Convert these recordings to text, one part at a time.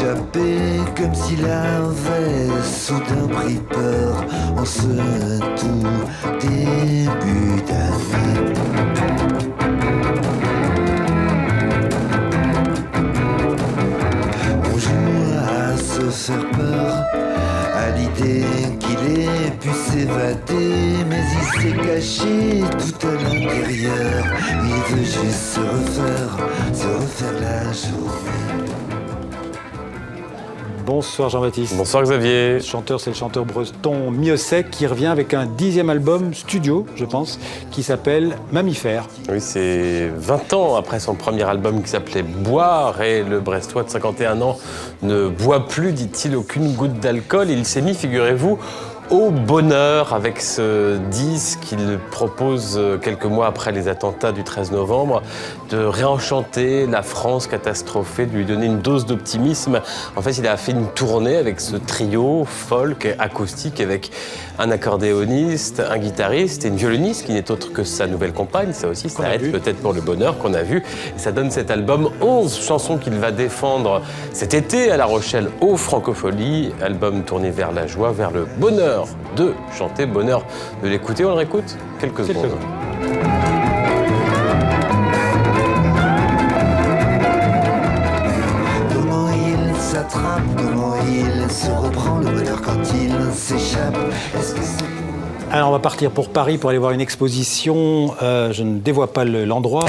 échappé comme s'il avait soudain pris peur en ce tout début d'année. On joue à se faire peur à l'idée qu'il ait pu s'évader, mais il s'est caché tout à l'intérieur. Il veut juste se refaire la journée. Bonsoir Jean-Baptiste. Bonsoir Xavier. Le chanteur, c'est le chanteur breton Miossec qui revient avec un 10e album studio, je pense, qui s'appelle Mammifère. Oui, c'est 20 ans après son premier album qui s'appelait Boire, et le Brestois de 51 ans ne boit plus, dit-il, aucune goutte d'alcool. Il s'est mis, figurez-vous, au bonheur avec ce disque qu'il propose quelques mois après les attentats du 13 novembre, de réenchanter la France catastrophée, de lui donner une dose d'optimisme. En fait, il a fait une tournée avec ce trio folk acoustique avec un accordéoniste, un guitariste et une violoniste qui n'est autre que sa nouvelle compagne. Ça aussi, ça aide peut-être pour le bonheur qu'on a vu. Et ça donne cet album 11 chansons qu'il va défendre cet été à La Rochelle aux Francopholies. Album tourné vers la joie, vers le bonheur de chanter, bonheur de l'écouter. On le réécoute quelques secondes. Comment il s'attrape, comment il se reprend le bonheur quand il s'échappe. Est-ce que c'est... Alors on va partir pour Paris pour aller voir une exposition, je ne dévoie pas l'endroit.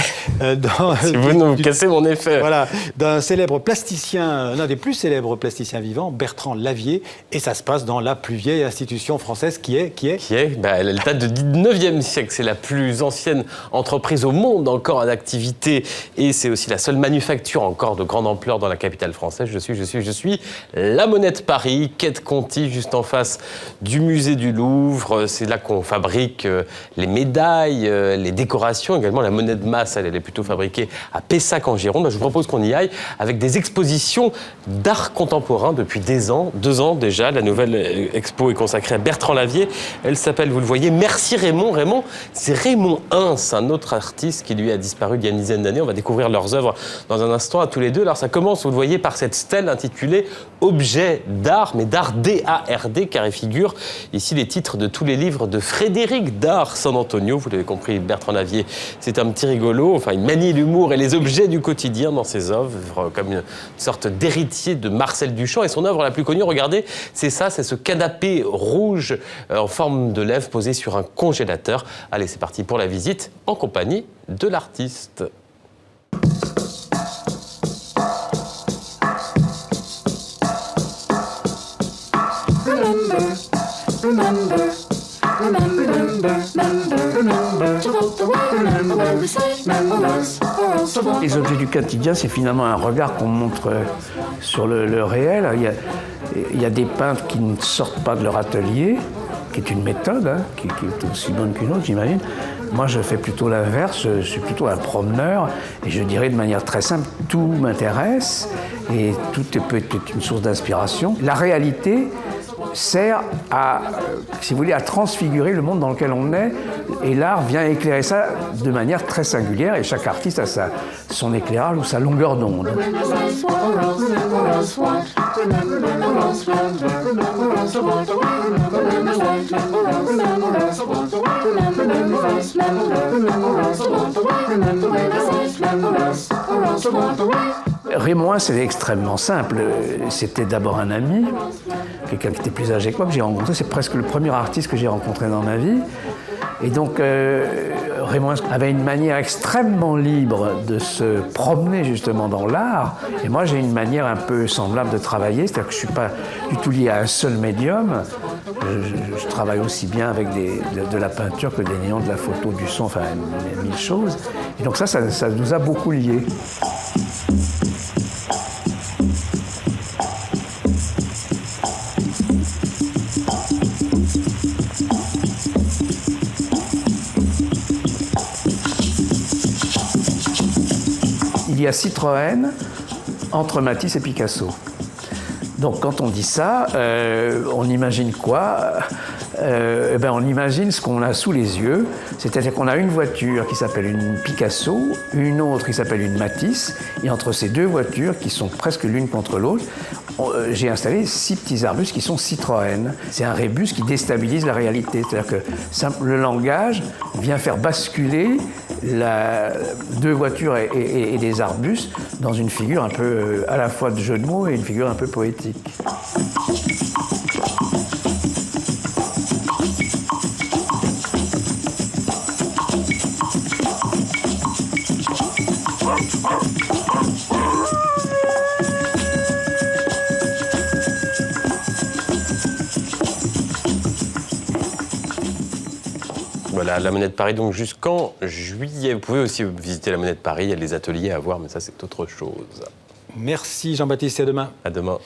Si vous nous cassez mon effet. Voilà, d'un célèbre plasticien, l'un des plus célèbres plasticiens vivants, Bertrand Lavier. Et ça se passe dans la plus vieille institution française qui est Elle date du 19e siècle. C'est la plus ancienne entreprise au monde encore en activité. Et c'est aussi la seule manufacture encore de grande ampleur dans la capitale française. Je suis la Monnaie de Paris, quai de Conti, juste en face du musée du Louvre. C'est là qu'on fabrique les médailles, les décorations, également la monnaie de masse, elle est plutôt fabriquée à Pessac en Gironde. Je vous propose qu'on y aille avec des expositions d'art contemporain depuis 2 ans déjà. La nouvelle expo est consacrée à Bertrand Lavier. Elle s'appelle, vous le voyez, Merci Raymond. Raymond, c'est Raymond Ins, un autre artiste qui lui a disparu il y a une dizaine d'années. On va découvrir leurs œuvres dans un instant à tous les deux. Alors ça commence, vous le voyez, par cette stèle intitulée Objet d'art, mais d'art D-A-R-D, car il figure ici les titres de tous les livres de Frédéric Dard San Antonio. Vous l'avez compris, Bertrand Lavier, c'est un petit rigolo. Enfin, il manie l'humour et les objets du quotidien dans ses œuvres, comme une sorte d'héritier de Marcel Duchamp. Et son œuvre la plus connue, regardez, c'est ce canapé rouge en forme de lèvre posé sur un congélateur. Allez, c'est parti pour la visite en compagnie de l'artiste. Les objets du quotidien, c'est finalement un regard qu'on montre sur le réel. Il y a des peintres qui ne sortent pas de leur atelier, qui est une méthode, qui est aussi bonne qu'une autre, j'imagine. Moi, je fais plutôt l'inverse, je suis plutôt un promeneur, et je dirais de manière très simple, tout m'intéresse, et tout peut être une source d'inspiration. La réalité sert à, si vous voulez, à transfigurer le monde dans lequel on est, et l'art vient éclairer ça de manière très singulière, et chaque artiste a son éclairage ou sa longueur d'onde. Raymond, c'est extrêmement simple. C'était d'abord un ami, quelqu'un qui était plus âgé que moi, que j'ai rencontré. C'est presque le premier artiste que j'ai rencontré dans ma vie. Et donc, Raymond avait une manière extrêmement libre de se promener justement dans l'art. Et moi, j'ai une manière un peu semblable de travailler, c'est-à-dire que je ne suis pas du tout lié à un seul médium. Je travaille aussi bien avec de la peinture que des néons, de la photo, du son, enfin, mille choses. Et donc ça nous a beaucoup liés. Il y a Citroën entre Matisse et Picasso. Donc quand on dit ça, on imagine quoi? on imagine ce qu'on a sous les yeux. C'est-à-dire qu'on a une voiture qui s'appelle une Picasso, une autre qui s'appelle une Matisse, et entre ces deux voitures, qui sont presque l'une contre l'autre, j'ai installé 6 petits arbustes qui sont Citroën. C'est un rébus qui déstabilise la réalité. C'est-à-dire que le langage vient faire basculer deux voitures et des arbustes dans une figure un peu à la fois de jeu de mots et une figure un peu poétique. Voilà, la Monnaie de Paris, donc jusqu'en juillet. Vous pouvez aussi visiter la Monnaie de Paris, il y a des ateliers à voir, mais ça c'est autre chose. Merci Jean-Baptiste, et à demain. À demain.